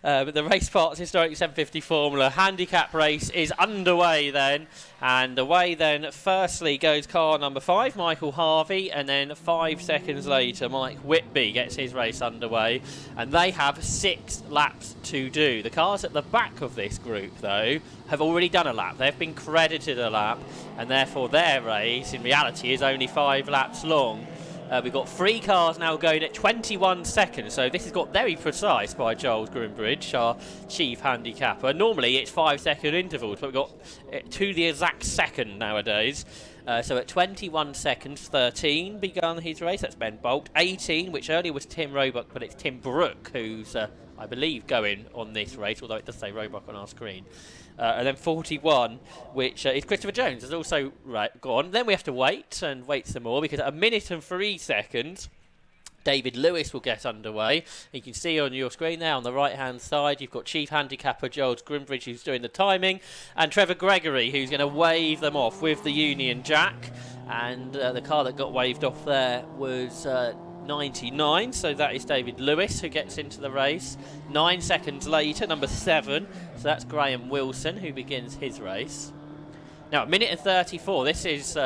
But the Raceparts Historic 750 Formula handicap race is underway then. And away then, firstly goes car number 5, Michael Harvey, and then 5 seconds later, Mike Whitby gets his race underway. And they have 6 laps to do. The cars at the back of this group, though, have already done a lap. They've been credited a lap, and therefore their race, in reality, is only 5 laps long. We've got 3 cars now going at 21 seconds, so this has got very precise by Giles Grimbridge, our chief handicapper. Normally it's 5-second intervals, but we've got to the exact second nowadays. So at 21 seconds, 13 begun his race. That's Ben Bolt. 18, which earlier was Tim Roebuck, but it's Tim Brooke who's, I believe, going on this race, although it does say Roebuck on our screen. And then 41, which is Christopher Jones, has also gone. Then we have to wait and wait some more, because at 1 minute and 3 seconds, David Lewis will get underway. You can see on your screen there on the right hand side, you've got chief handicapper Giles Grimbridge, who's doing the timing, and Trevor Gregory, who's going to wave them off with the Union Jack. And the car that got waved off there was 99, so that is David Lewis who gets into the race. 9 seconds later, number 7, so that's Graham Wilson who begins his race. Now, 1 minute and 34, this is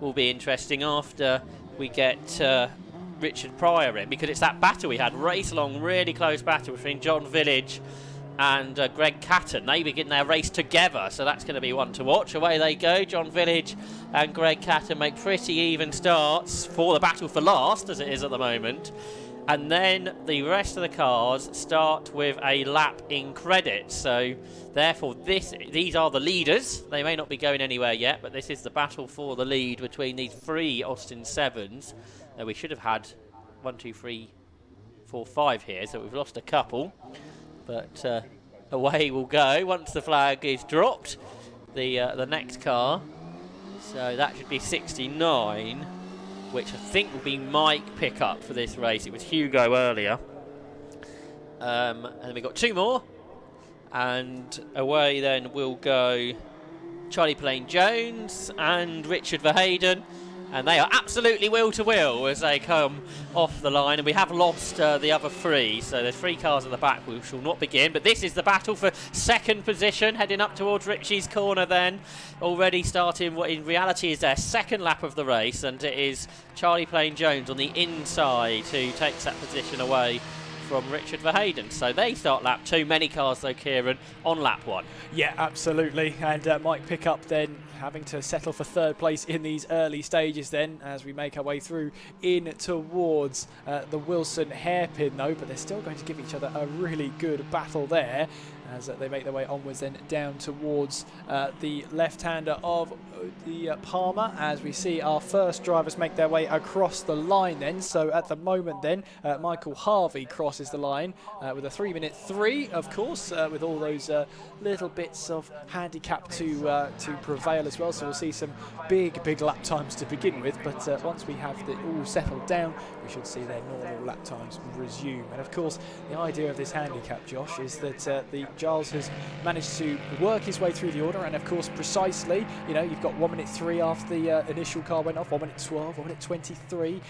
will be interesting after we get Richard Pryor in, because it's that battle we had, race-long, really close battle between John Village and Greg Catton. They begin their race together, so that's going to be one to watch. Away they go. John Village and Greg Catton make pretty even starts for the battle for last, as it is at the moment. And then the rest of the cars start with a lap in credit. So therefore these are the leaders. They may not be going anywhere yet, but this is the battle for the lead between these 3 Austin 7s. We should have had 1, 2, 3, 4, 5 here, so we've lost a couple. But away we'll go once the flag is dropped. The next car, so that should be 69, which I think will be Mike pickup for this race. It was Hugo earlier. And then we've got 2 more. And away then will go Charlie Plain Jones and Richard Verheyden. And they are absolutely wheel to wheel as they come off the line. And we have lost the other 3. So there's 3 cars at the back. We shall not begin. But this is the battle for second position, heading up towards Richie's corner then. Already starting what in reality is their second lap of the race. And it is Charlie Plain Jones on the inside who takes that position away from Richard Verheyden. So they start lap 2. Many cars though, Kieran, on lap 1. Yeah, absolutely. And Mike Pickup then having to settle for 3rd place in these early stages then, as we make our way through in towards the Wilson hairpin though, but they're still going to give each other a really good battle there as they make their way onwards then down towards the left-hander of the Palmer, as we see our first drivers make their way across the line then. So at the moment then, Michael Harvey crosses the line with a 3-minute 3, of course, with all those little bits of handicap to prevail as well. So we'll see some big lap times to begin with, but once we have it all settled down, we should see their normal lap times resume. And of course, the idea of this handicap, Josh, is that the Giles has managed to work his way through the order, and of course precisely, you know, you've got 1 minute 3 after the initial car went off, 1 minute 12, 1 minute 23.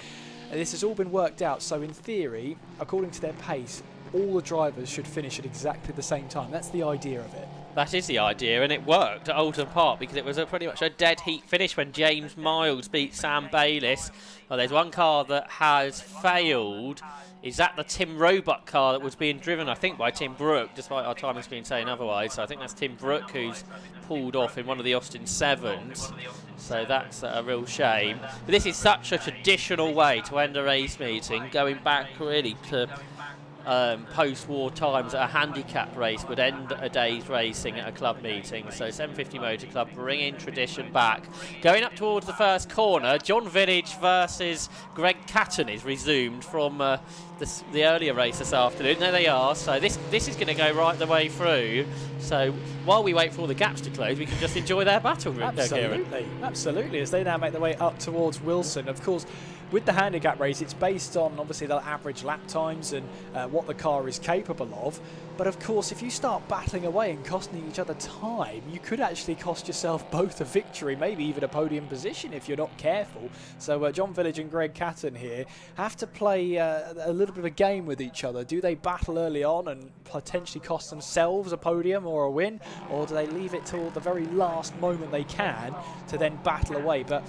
And this has all been worked out, so in theory, according to their pace, all the drivers should finish at exactly the same time. That's the idea of it. That is the idea, and it worked at Oulton Park because it was pretty much a dead heat finish when James Miles beat Sam Bayliss. Well, there's one car that has failed. Is that the Tim Roebuck car that was being driven, I think, by Tim Brooke, despite our timing screen saying otherwise? So I think that's Tim Brooke who's pulled off in one of the Austin 7s. So that's a real shame. But this is such a traditional way to end a race meeting, going back really to post-war times. A handicap race would end a day's racing at a club meeting. So 750 Motor Club bringing tradition back. Going up towards the first corner, John Village versus Greg Catton is resumed from the earlier race this afternoon. There they are. So this is going to go right the way through. So while we wait for all the gaps to close, we can just enjoy their battle. Absolutely, as they now make their way up towards Wilson. Of course, with the handicap race, it's based on obviously the average lap times and what the car is capable of. But of course, if you start battling away and costing each other time, you could actually cost yourself both a victory, maybe even a podium position if you're not careful. So John Village and Greg Catton here have to play a little bit of a game with each other. Do they battle early on and potentially cost themselves a podium or a win, or do they leave it till the very last moment they can to then battle away? But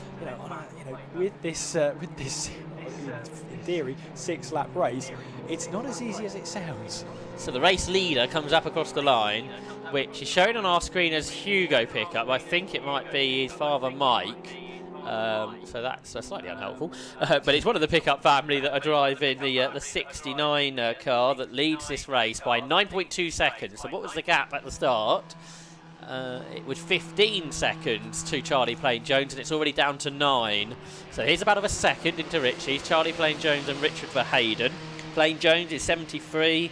with this in theory 6-lap race, it's not as easy as it sounds. So the race leader comes up across the line, which is shown on our screen as Hugo pickup. I think it might be his father Mike. So that's slightly unhelpful. But it's one of the pickup family that are driving the 69 car that leads this race by 9.2 seconds. So what was the gap at the start? It was 15 seconds to Charlie Plain Jones, and it's already down to 9. So here's about a second into Richie's. Charlie Plain Jones and Richard Verheyden. Plain Jones is 73.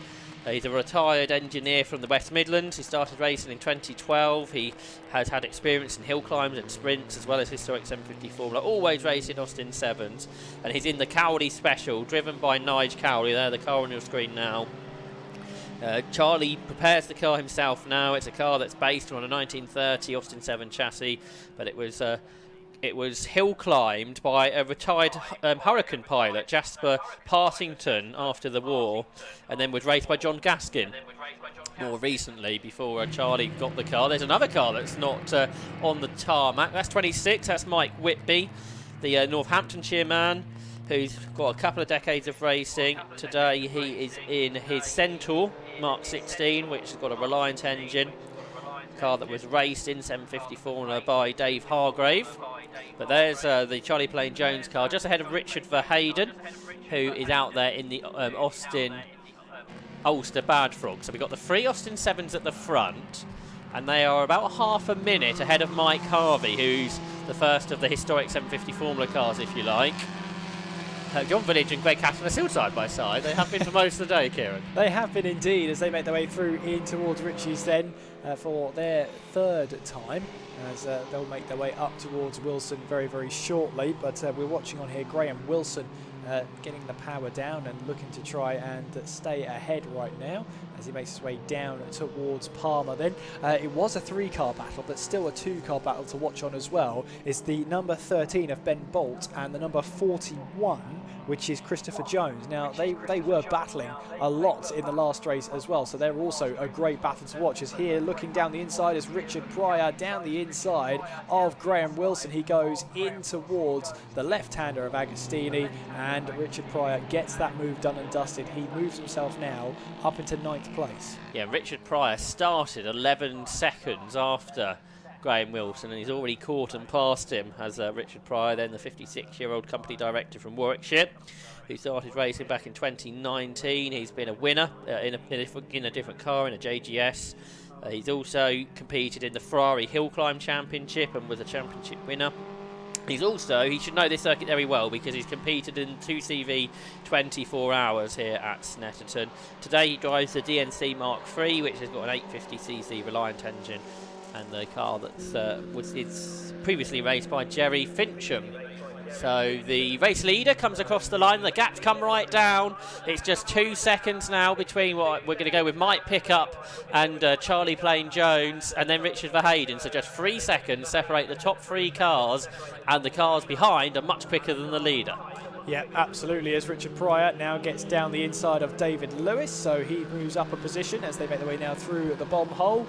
He's a retired engineer from the West Midlands. He started racing in 2012. He has had experience in hill climbs and sprints, as well as historic 750 Formula, always racing Austin 7s. And he's in the Cowley Special, driven by Nige Cowley. There, the car on your screen now. Charlie prepares the car himself now. It's a car that's based on a 1930 Austin 7 chassis, but it was hill climbed by a retired Hurricane pilot, Jasper Partington, after the war, and then was raced by John Gaskin more recently before Charlie got the car. There's another car that's not on the tarmac. That's 26. That's Mike Whitby, the Northamptonshire man, who's got a couple of decades of racing. Today he is in his Centaur Mark 16, which has got a Reliant engine. Car that was raced in 750 Formula by Dave Hargrave. But there's the Charlie Plain Jones car just ahead of Richard Verheyden, who is out there in the Austin Ulster Bad Frog. So we've got the 3 Austin 7s at the front, and they are about half a minute ahead of Mike Harvey, who's the first of the historic 750 Formula cars, if you like. John Village and Greg Catton are still side by side. They have been for most of the day, Kieran. They have been indeed, as they make their way through in towards Richie's then for their 3rd time, as they'll make their way up towards Wilson very, very shortly. But we're watching on here Graham Wilson getting the power down and looking to try and stay ahead right now as he makes his way down towards Palmer. Then it was a 3-car battle, but still a 2-car battle to watch on as well. It's the number 13 of Ben Bolt and the number 41, which is Christopher Jones. Now they were battling a lot in the last race as well, so they're also a great battle to watch. As here looking down the inside is Richard Pryor down the inside of Graham Wilson. He goes in towards the left-hander of Agostini, and Richard Pryor gets that move done and dusted. He moves himself now up into 9th place. Yeah, Richard Pryor started 11 seconds after Graham Wilson, and he's already caught and passed him as Richard Pryor, then the 56-year-old company director from Warwickshire, who started racing back in 2019. He's been a winner in a different car, in a JGS. He's also competed in the Ferrari Hill Climb Championship and was a championship winner. He should know this circuit very well because he's competed in 2CV 24 hours here at Snetterton. Today he drives the DNC Mark III, which has got an 850cc Reliant engine, and the car it's previously raced by Jerry Fincham. So the race leader comes across the line, the gap's come right down. It's just 2 seconds now between what we're going to go with Mike Pickup and Charlie Plain Jones, and then Richard Verheyden. So just 3 seconds separate the top 3 cars, and the cars behind are much quicker than the leader. Yeah, absolutely, as Richard Pryor now gets down the inside of David Lewis, so he moves up a position as they make their way now through the bomb hole.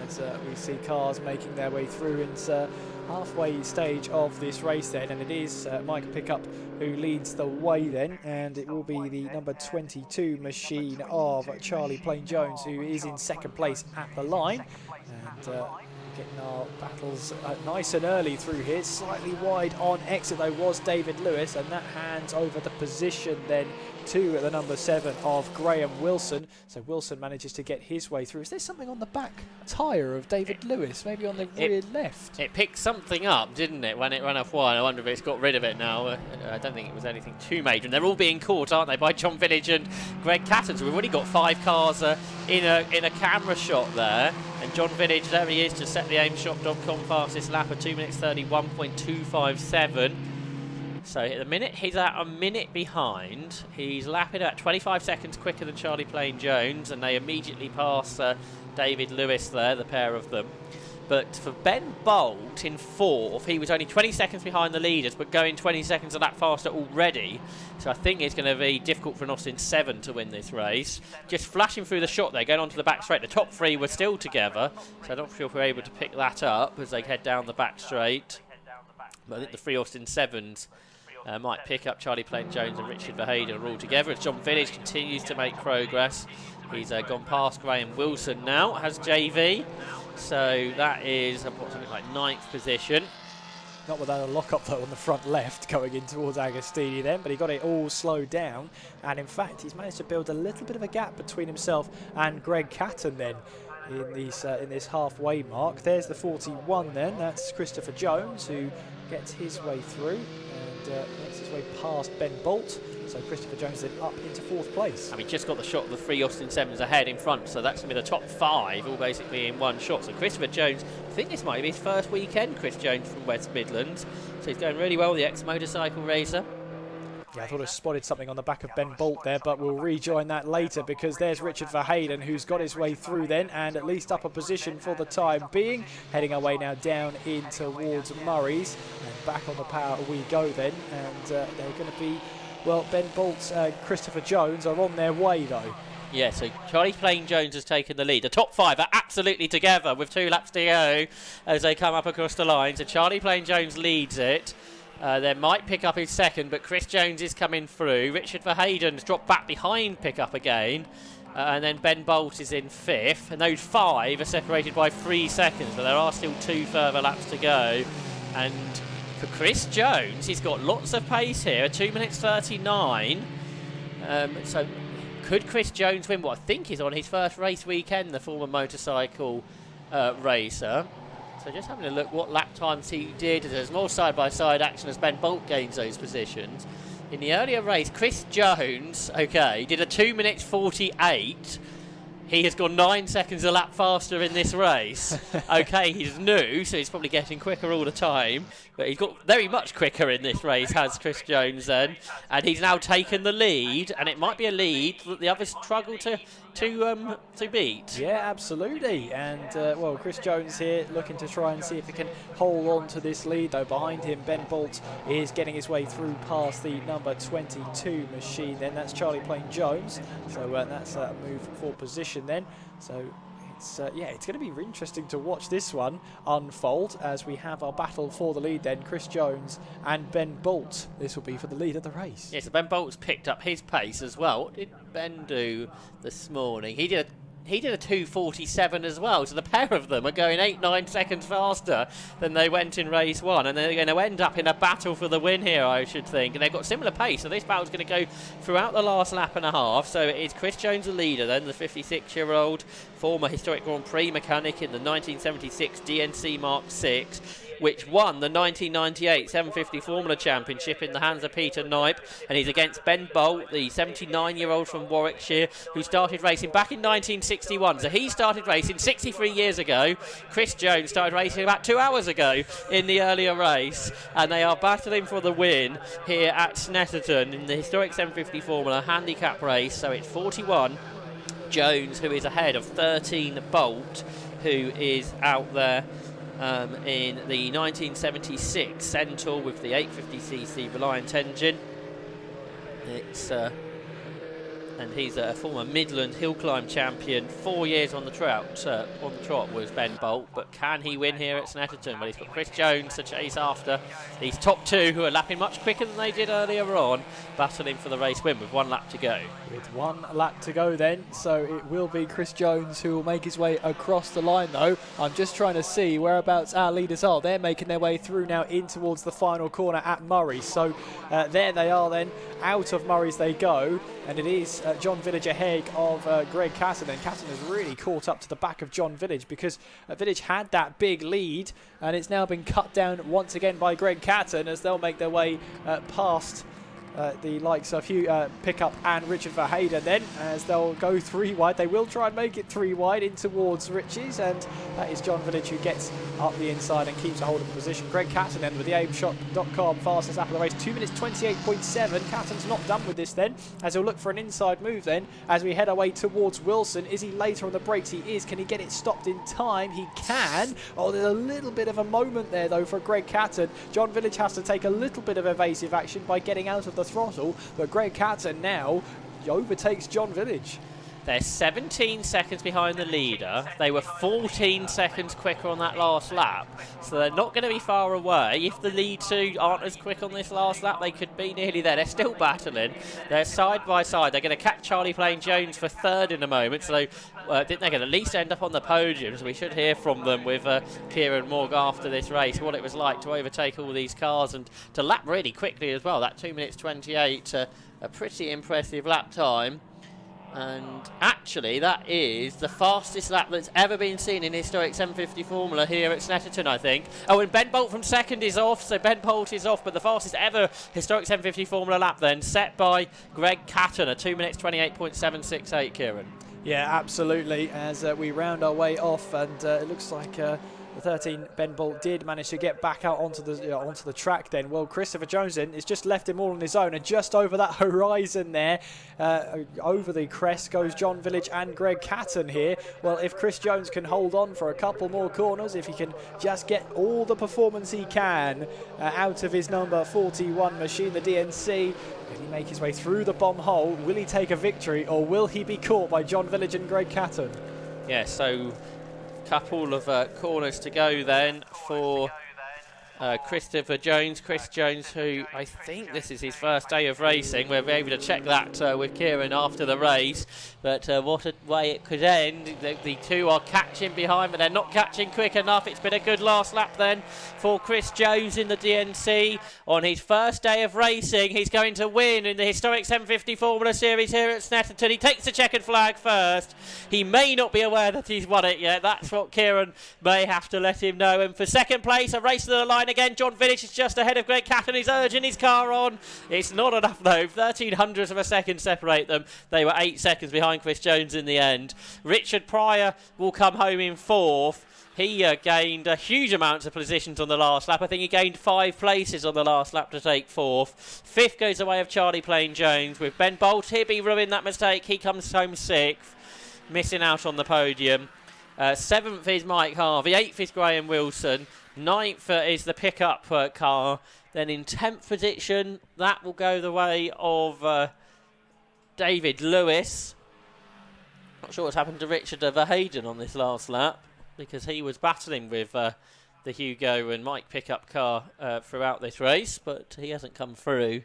As we see cars making their way through into halfway stage of this race then, and it is Mike Pickup who leads the way then, and it will be the number 22 machine of Charlie Plain Jones who is in 2nd place at the line, and getting our battles nice and early through here. Slightly wide on exit though was David Lewis, and that hands over the position then to the number 7 of Graham Wilson. So Wilson manages to get his way through. Is there something on the back tyre of David Lewis, maybe on the rear left? It picked something up, didn't it, when it ran off wide? I wonder if it's got rid of it now. I don't think it was anything too major. And they're all being caught, aren't they, by John Village and Greg Catton. So we've already got 5 cars in a camera shot there. And John Village, there he is, to set the aimshot.com fastest lap at 2 minutes 31.257. So at the minute, he's at a minute behind. He's lapping at 25 seconds quicker than Charlie Plain Jones, and they immediately pass David Lewis there, the pair of them. But for Ben Bolt in fourth, he was only 20 seconds behind the leaders, but going 20 seconds a lap faster already. So I think it's going to be difficult for an Austin 7 to win this race. Just flashing through the shot there, going onto the back straight. The top three were still together, so I'm not sure if we're able to pick that up as they head down the back straight. But I think the three Austin 7s might pick up Charlie Plain Jones and Richard Verheyden are all together as John Village continues to make progress. He's gone past Graham Wilson now, has JV. So that is something like 9th position. Not without a lock-up though on the front left going in towards Agostini then, but he got it all slowed down, and in fact he's managed to build a little bit of a gap between himself and Greg Catton then in this halfway mark. There's the 41 then, that's Christopher Jones who gets his way through and makes his way past Ben Bolt. So Christopher Jones then up into 4th place. And we just got the shot of the three Austin 7s ahead in front, so that's going to be the top 5 all basically in one shot. So Christopher Jones, I think this might be his first weekend, Chris Jones from West Midlands. So he's going really well, the ex-motorcycle racer. Yeah, I thought I spotted something on the back of Ben Bolt there, but we'll rejoin that later because there's Richard Verheyden who's got his way through then and at least up a position for the time being. Heading our way now down in towards Murray's and back on the power we go then, and they're going to be, well, Ben Bolt, Christopher Jones are on their way though. Yeah, so Charlie Plain Jones has taken the lead. The top 5 are absolutely together with 2 laps to go as they come up across the line. So Charlie Plain Jones leads it. They might pick up his second, but Chris Jones is coming through. Richard Verheyden's dropped back behind pickup again. And then Ben Bolt is in 5th. And those 5 are separated by 3 seconds, but there are still 2 further laps to go. And for Chris Jones, he's got lots of pace here, 2 minutes 39. So could Chris Jones win what I think is on his first race weekend, the former motorcycle racer? So just having a look what lap times he did. There's more side-by-side action as Ben Bolt gains those positions. In the earlier race, Chris Jones, okay, did a 2 minutes 48. He has gone 9 seconds a lap faster in this race. Okay, he's new, so he's probably getting quicker all the time. But he's got very much quicker in this race, has Chris Jones then. And he's now taken the lead, and it might be a lead that the others struggle to beat. Yeah, absolutely. And, well, Chris Jones here looking to try and see if he can hold on to this lead, though. Behind him, Ben Bolt is getting his way through past the number 22 machine then. That's Charlie Plain Jones. So that's a move for position then. So it's it's going to be interesting to watch this one unfold as we have our battle for the lead then. Chris Jones and Ben Bolt. This will be for the lead of the race. Yeah, so Ben Bolt's picked up his pace as well. What did Ben do this morning? He did a 2:47 as well, so the pair of them are going 8-9 seconds faster than they went in race 1, and they're going to end up in a battle for the win here, I should think. And they've got similar pace, so this battle's going to go throughout the last lap and a half. So it's Chris Jones the leader then, the 56-year-old former historic Grand Prix mechanic in the 1976 DNC Mark 6, which won the 1998 750 Formula Championship in the hands of Peter Knipe, and he's against Ben Bolt, the 79-year-old from Warwickshire, who started racing back in 1961. So he started racing 63 years ago. Chris Jones started racing about 2 hours ago in the earlier race, and they are battling for the win here at Snetterton in the historic 750 Formula handicap race. So it's 41 Jones who is ahead of 13 Bolt, who is out there in the 1976 Centaur with the 850cc Reliant engine. It's and he's a former Midland hill climb champion. 4 years on the trot was Ben Bolt, but can he win here at Snetterton? Well, he's got Chris Jones to chase after. These top 2 who are lapping much quicker than they did earlier on, battling for the race win with 1 lap to go. With 1 lap to go then, so it will be Chris Jones who will make his way across the line though. I'm just trying to see whereabouts our leaders are. They're making their way through now in towards the final corner at Murray. So there they are then, out of Murray's they go, and it is John Village ahead of Greg Catton, and Catton has really caught up to the back of John Village because Village had that big lead, and it's now been cut down once again by Greg Catton as they'll make their way past the likes of Hugh Pickup and Richard Verheyden then, as they'll go 3 wide. They will try and make it 3 wide in towards Riches, and that is John Village who gets up the inside and keeps a hold of the position. Greg Catton then with the aimshot.com fastest lap of the race, 2 minutes 28.7. Catton's not done with this then, as he'll look for an inside move then as we head away towards Wilson. Is he later on the brakes? He is. Can he get it stopped in time? He can. Oh, there's a little bit of a moment there though for Greg Catton. John Village has to take a little bit of evasive action by getting out of the throttle, but Greg Catton now overtakes John Village. They're 17 seconds behind the leader. They were 14 seconds quicker on that last lap, so they're not going to be far away. If the lead two aren't as quick on this last lap, they could be nearly there. They're still battling. They're side by side. They're going to catch Charlie Plain Jones for third in a moment, so I think they're going to at least end up on the podium, so we should hear from them with Kieran Morg after this race, what it was like to overtake all these cars and to lap really quickly as well. That 2 minutes 28, a pretty impressive lap time. And actually, that is the fastest lap that's ever been seen in historic 750 Formula here at Snetterton, I think. Oh, and Ben Bolt from second is off, so Ben Bolt is off, but the fastest ever historic 750 Formula lap then, set by Greg Catton, a 2 minutes 28.768, Kieran. Yeah, absolutely, as we round our way off, and it looks like the 13 Ben Bolt did manage to get back out onto the track then. Well, Christopher Jones then has just left him all on his own, and just over that horizon there, over the crest goes John Village and Greg Catton here. Well, if Chris Jones can hold on for a couple more corners, if he can just get all the performance he can out of his number 41 machine, the DNC, will he make his way through the bomb hole? Will he take a victory, or will he be caught by John Village and Greg Catton? Yeah, so couple of corners to go then for Christopher Jones. Chris Jones, who I think this is his first day of racing. We'll be able to check that with Kieran after the race. But what a way it could end. The two are catching behind, but they're not catching quick enough. It's been a good last lap then for Chris Jones in the DNC. On his first day of racing, he's going to win in the historic 750 Formula Series here at Snetterton. He takes the checkered flag first. He may not be aware that he's won it yet. That's what Kieran may have to let him know. And for second place, a race to the line again. John Village is just ahead of Greg Catton. He's urging his car on. It's not enough though. 1300ths of a second separate them. They were 8 seconds behind Chris Jones in the end. Richard Pryor will come home in fourth. He gained a huge amount of positions on the last lap. I think he gained 5 places on the last lap to take fourth. Fifth goes the way of Charlie Plain Jones with Ben Bolt. He'll ruined that mistake. He comes home sixth, missing out on the podium. Seventh is Mike Harvey. Eighth is Graham Wilson. Ninth is the pickup car. Then in 10th position, that will go the way of David Lewis. Not sure what's happened to Richard Verheyden on this last lap, because he was battling with the Hugo and Mike pickup car throughout this race, but he hasn't come through.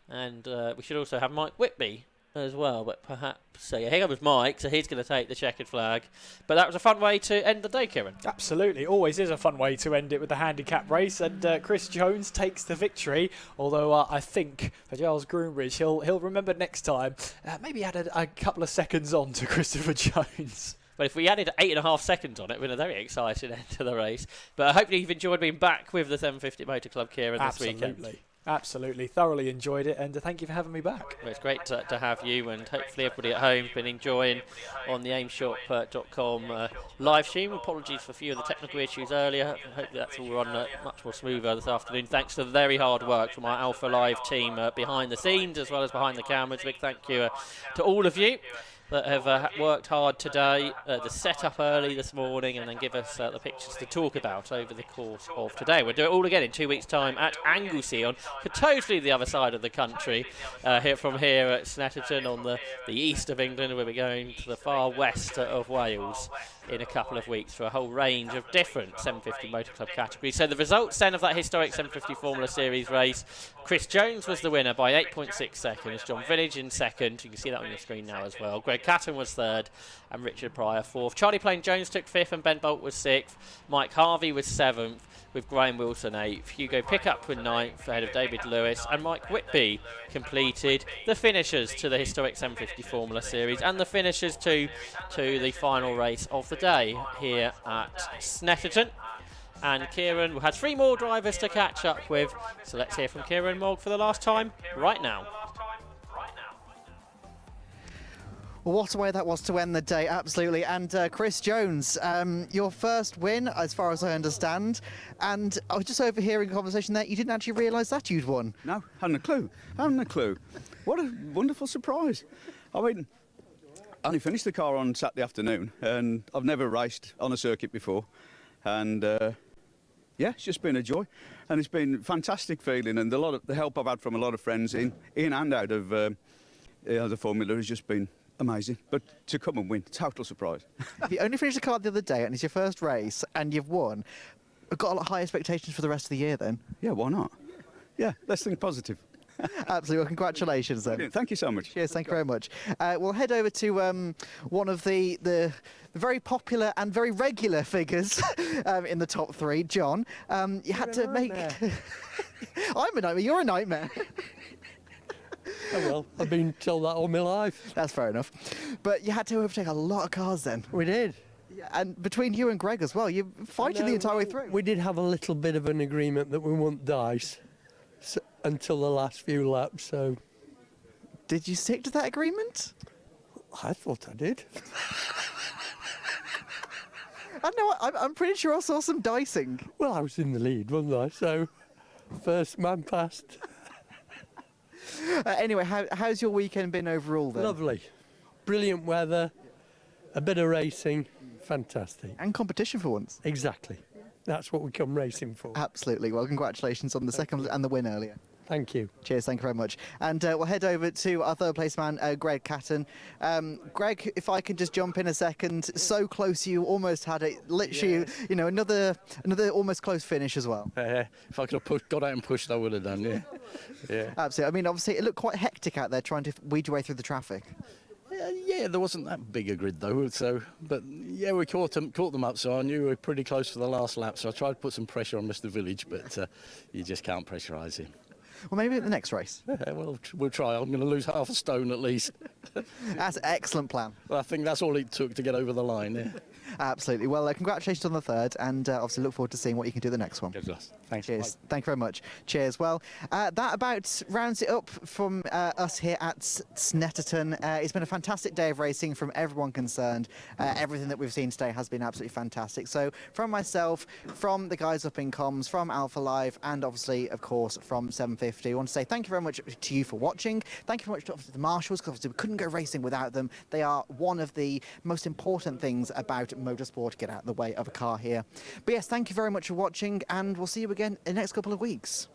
And we should also have Mike Whitby as well, but perhaps, so yeah, here comes Mike, so he's going to take the checkered flag. But that was a fun way to end the day, Kieran. Absolutely, always is a fun way to end it with the handicap race, and Chris Jones takes the victory, although I think for Giles Groombridge, he'll remember next time, maybe add a couple of seconds on to Christopher Jones. But if we added 8.5 seconds on it, we're in a very exciting end to the race. But hopefully you've enjoyed being back with the 750 Motor Club, Kieran, this weekend. Absolutely, thoroughly enjoyed it, and thank you for having me back. Well, it's great to have you, and hopefully everybody at home has been enjoying on the aimshop.com live stream. Apologies for a few of the technical issues earlier. Hopefully that's all run much more smoother this afternoon, thanks to the very hard work from our Alpha Live team behind the scenes as well as behind the cameras. Big thank you to all of you that have worked hard today to set up early this morning and then give us the pictures to talk about over the course of today. We'll do it all again in 2 weeks' time at Anglesey on totally the other side of the country, from here at Snetterton on the east of England. We'll be going to the far west of Wales in a couple of weeks for a whole range of different 750 Motor Club categories. So the results then of that historic 750 Formula Series race: Chris Jones was the winner by 8.6 seconds, John Village in second, you can see that on your screen now as well, Greg Catton was third, and Richard Pryor fourth. Charlie Plain Jones took fifth, and Ben Bolt was sixth. Mike Harvey was seventh, with Graham Wilson eighth. Hugo Pickup with ninth, ahead of David Lewis, and Mike Whitby completed the finishers to the historic 750 Formula Series and the finishers to the final race of the day here at Snetterton. and Kieran has 3 more drivers to catch up with. So let's hear from Kieran Mogg for the last time right now. Well, what a way that was to end the day, absolutely. And Chris Jones, your first win, as far as I understand. And I was just overhearing a conversation there. You didn't actually realise that you'd won. No, hadn't a clue. Hadn't a clue. What a wonderful surprise. I mean, I only finished the car on Saturday afternoon, and I've never raced on a circuit before. And yeah, it's just been a joy. And it's been a fantastic feeling, and the help I've had from a lot of friends in and out of the Formula has just been amazing. But to come and win, total surprise. You only finished the car the other day, and it's your first race, and you've won. I've got a lot high expectations for the rest of the year then. Yeah, why not? Yeah, let's think positive. Absolutely. Well, congratulations then. Brilliant. Thank you so much. Cheers, thank you very much. We'll head over to one of the very popular and very regular figures in the top 3, John. You had to make... I'm a nightmare, you're a nightmare. Oh well, I've been told that all my life. That's fair enough. But you had to overtake a lot of cars then. We did. Yeah, and between you and Greg as well, you're fighting the entire way through. We did have a little bit of an agreement that we wouldn't dice until the last few laps, so... Did you stick to that agreement? I thought I did. I know, I'm pretty sure I saw some dicing. Well, I was in the lead, wasn't I? So, first man passed. Anyway, how's your weekend been overall then? Lovely. Brilliant weather, a bit of racing, fantastic. And competition for once. Exactly. That's what we come racing for. Absolutely. Well, congratulations on the second and the win earlier. Thank you. Cheers, thank you very much. And we'll head over to our third place man, Greg Catton. Greg, if I can just jump in a second, so close you almost had it. Literally, you know, another almost close finish as well. If I could have got out and pushed, I would have done, yeah. Yeah. Absolutely. I mean, obviously, it looked quite hectic out there trying to weed your way through the traffic. Yeah, there wasn't that big a grid though, so but yeah, we caught them up, so I knew we were pretty close to the last lap, so I tried to put some pressure on Mr. Village, but you just can't pressurise him. Well, maybe at the next race. Yeah, well, we'll try. I'm going to lose half a stone at least. That's an excellent plan. Well, I think that's all it took to get over the line. Yeah. Absolutely. Well, congratulations on the third, and obviously look forward to seeing what you can do the next one. Thanks. Cheers. Thank you very much. Cheers. Well, that about rounds it up from us here at Snetterton. It's been a fantastic day of racing from everyone concerned. Everything that we've seen today has been absolutely fantastic. So from myself, from the guys up in comms, from Alpha Live, and obviously, of course, from 750, I want to say thank you very much to you for watching. Thank you very much to the marshals, because obviously we couldn't go racing without them. They are one of the most important things about motorsport, to get out of the way of a car here. But yes, thank you very much for watching, and we'll see you again in the next couple of weeks.